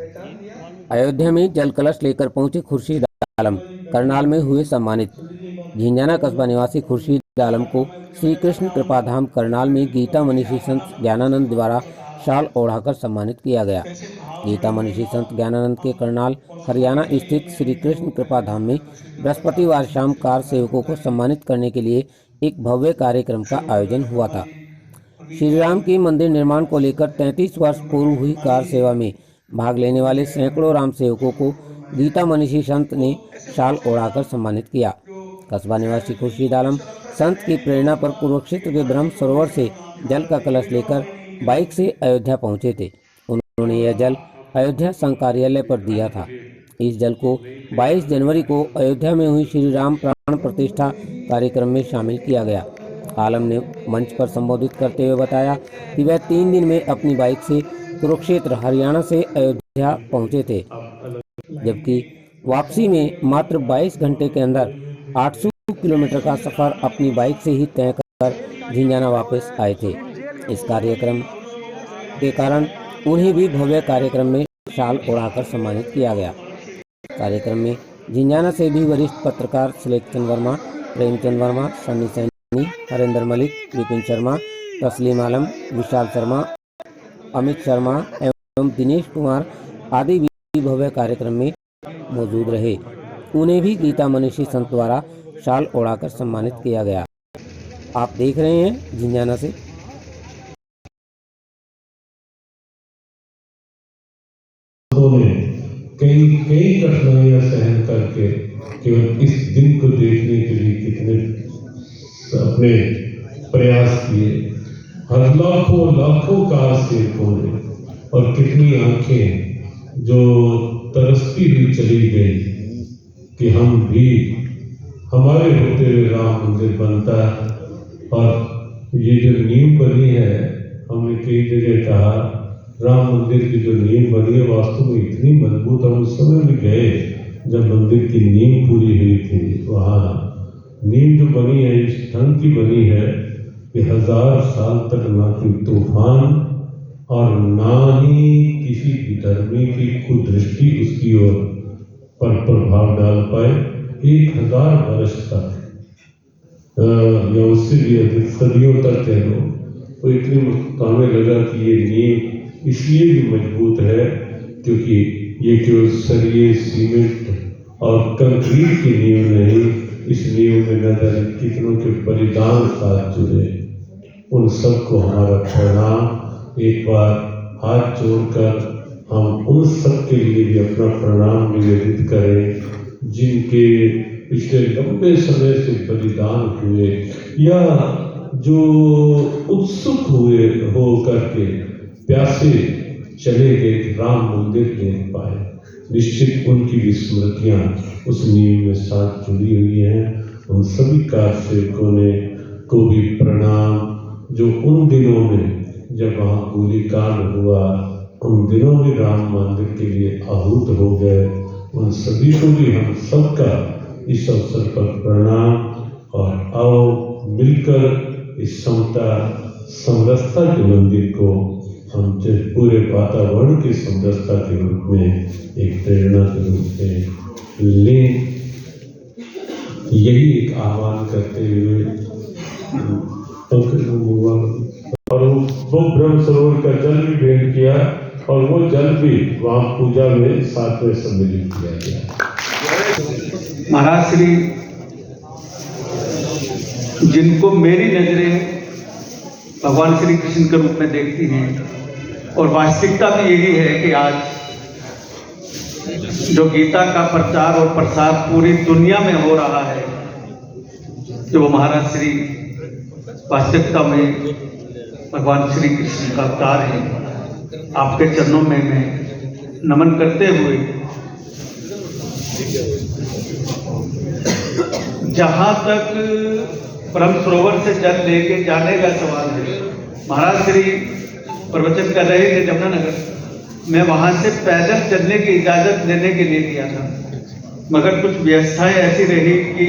अयोध्या में जल कलश लेकर पहुंचे खुर्शीद आलम, करनाल में हुए सम्मानित। झिंझाना कस्बा निवासी खुर्शीद आलम को श्री कृष्ण कृपाधाम करनाल में गीता मनीषी संत ज्ञानानंद द्वारा शाल ओढ़ाकर सम्मानित किया गया। गीता मनीषी संत ज्ञानानंद के करनाल हरियाणा स्थित श्री कृष्ण कृपाधाम में बृहस्पतिवार शाम कार सेवकों को सम्मानित करने के लिए एक भव्य कार्यक्रम का आयोजन हुआ था। श्री राम की मंदिर निर्माण को लेकर 33 वर्ष पूर्व हुई कार सेवा में भाग लेने वाले सैकड़ों राम सेवकों को गीता मनीषी संत ने शाल ओढ़ाकर सम्मानित किया। कस्बा निवासी खुर्शीद आलम संत की प्रेरणा पर कुरुक्षेत्र के ब्रह्म सरोवर से जल का कलश लेकर बाइक से अयोध्या पहुंचे थे। उन्होंने यह जल अयोध्या संघ कार्यालय पर दिया था। इस जल को 22 जनवरी को अयोध्या में हुई श्री राम प्राण प्रतिष्ठा कार्यक्रम में शामिल किया गया। आलम ने मंच पर संबोधित करते हुए बताया कि वह 3 दिन में अपनी बाइक से कुरुक्षेत्र हरियाणा से अयोध्या पहुंचे थे, जबकि वापसी में मात्र 22 घंटे के अंदर 800 किलोमीटर का सफर अपनी बाइक से ही तय कर झिंझाना वापस आए थे। इस कार्यक्रम के कारण उन्हें भी भव्य कार्यक्रम में शाल ओढ़ाकर सम्मानित किया गया। कार्यक्रम में झिंझाना से भी वरिष्ठ पत्रकार सुलेखचंद वर्मा, प्रेमचंद वर्मा, सन्नी सैनी, हरेंद्र मलिक, विपिन शर्मा, तस्लीम आलम, विशाल शर्मा, अमित शर्मा एवं दिनेश कुमार आदि भी भव्य कार्यक्रम में मौजूद रहे। उन्हें भी गीता मनीषी संत द्वारा शाल ओढ़ाकर सम्मानित किया गया। आप देख रहे हैं झिंझाना से। कई कठिनाइयां सहन करके केवल इस दिन को देखने के लिए कितने अपने प्रयास किए। हर लाखों कार सेवकों ने और कितनी आंखें जो तरसती हुई चली गई कि हम भी हमारे होते हुए राम मंदिर बनता है। और ये जो नींव बनी है, हमने कई जगह कहा राम मंदिर की जो नींव बनी है वास्तव में इतनी मजबूत। हम उस समय भी गए जब मंदिर की नींव पूरी हुई थी। वहाँ नींव जो बनी है इस ढंग की बनी है कि 1000 साल तक ना कोई तूफान और ना ही किसी विधर्मी की कुदृष्टि उसकी ओर पर प्रभाव डाल पाए। 1000 वर्ष तक या उससे भी अधिक सदियों तक कह लो, तो इतनी हमें लगा कि ये नींव इसलिए भी मजबूत है क्योंकि ये केवल सरिये, सीमेंट और कंक्रीट की नींव नहीं, इस नींव में न जाने कितनों के बलिदान साथ जुड़े। उन सबको हमारा प्रणाम। एक बार हाथ जोड़कर हम उन सब के लिए भी अपना प्रणाम निवेदित करें जिनके पिछले लंबे समय से बलिदान हुए या जो उत्सुक हुए हो करके प्यासे चले गए राम मंदिर देख पाए। निश्चित उनकी भी स्मृतियां उस नींव में साथ जुड़ी हुई हैं। उन सभी कार सेवकों ने को भी प्रणाम जो उन दिनों में जब वहाँ गोलीकांड हुआ, उन दिनों में राम मंदिर के लिए आहूत हो गए। उन सभी को भी हम सबका इस अवसर पर प्रणाम। और आओ मिलकर इस समता समरसता के मंदिर को हम पूरे वातावरण की समरसता के रूप में एक प्रेरणा के रूप में लें। यही एक आह्वान करते हुए और वो ब्रह्म सरोवर का जल भी भेंट किया और वो जल भी वहाँ पूजा में साथ में सम्मिलित किया गया। महाराज श्री जिनको मेरी नजरें भगवान श्री कृष्ण के रूप में देखती हैं और वास्तविकता भी यही है कि आज जो गीता का प्रचार और प्रसार पूरी दुनिया में हो रहा है, जो वो महाराज श्री वास्तविकता में भगवान श्री कृष्ण का अवतार है। आपके चरणों में मैं नमन करते हुए जहाँ तक ब्रह्म सरोवर से जल लेके जाने का सवाल है, महाराज श्री प्रवचन कर रहे थे जमुनानगर, मैं वहाँ से पैदल चलने की इजाज़त लेने के लिए दिया था, मगर कुछ व्यवस्थाएं ऐसी रही कि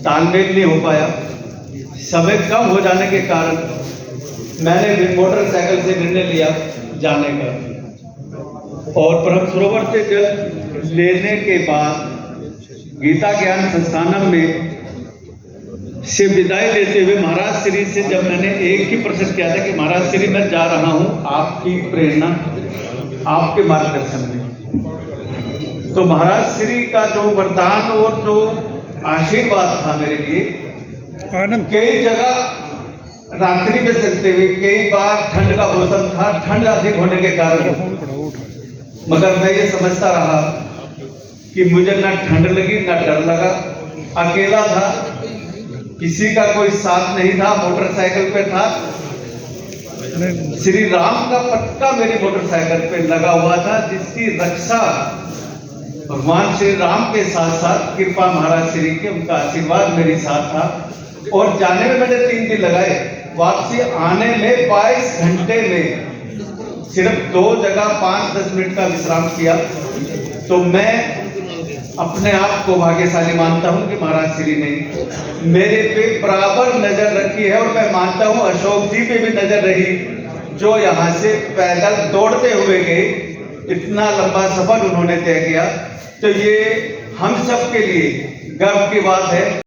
तालमेल नहीं हो पाया। समय कम हो जाने के कारण मैंने भी मोटरसाइकिल से निर्णय लिया जाने का। और परम सरोवर से जल लेने के बाद गीता ज्ञान संस्थानम में से विदाई लेते हुए महाराज श्री से जब मैंने एक ही प्रश्न किया था कि महाराज श्री मैं जा रहा हूं आपकी प्रेरणा आपके मार्गदर्शन में, तो महाराज श्री का जो वरदान और जो आशीर्वाद था मेरे लिए, कई जगह रात्रि में चलते हुए कई बार ठंड का मौसम था, ठंड अधिक होने के कारण, मगर मैं ये समझता रहा कि मुझे ना ठंड लगी ना डर लगा। अकेला था, किसी का कोई साथ नहीं था, मोटरसाइकिल पे था। श्री राम का पट्टा मेरी मोटरसाइकिल पे लगा हुआ था, जिसकी रक्षा भगवान श्री राम के साथ साथ कृपा महाराज श्री के उनका आशीर्वाद मेरे साथ था। और जाने में मैंने 3 दिन लगाए, वापसी आने में 22 घंटे में सिर्फ 2 जगह 5-10 मिनट का विश्राम किया। तो मैं अपने आप को भाग्यशाली मानता हूं कि महाराज श्री ने मेरे पे बराबर नजर रखी है, और मैं मानता हूं अशोक जी पे भी नजर रही, जो यहाँ से पैदल दौड़ते हुए गए, इतना लंबा सफर उन्होंने तय किया। तो ये हम सब के लिए गर्व की बात है।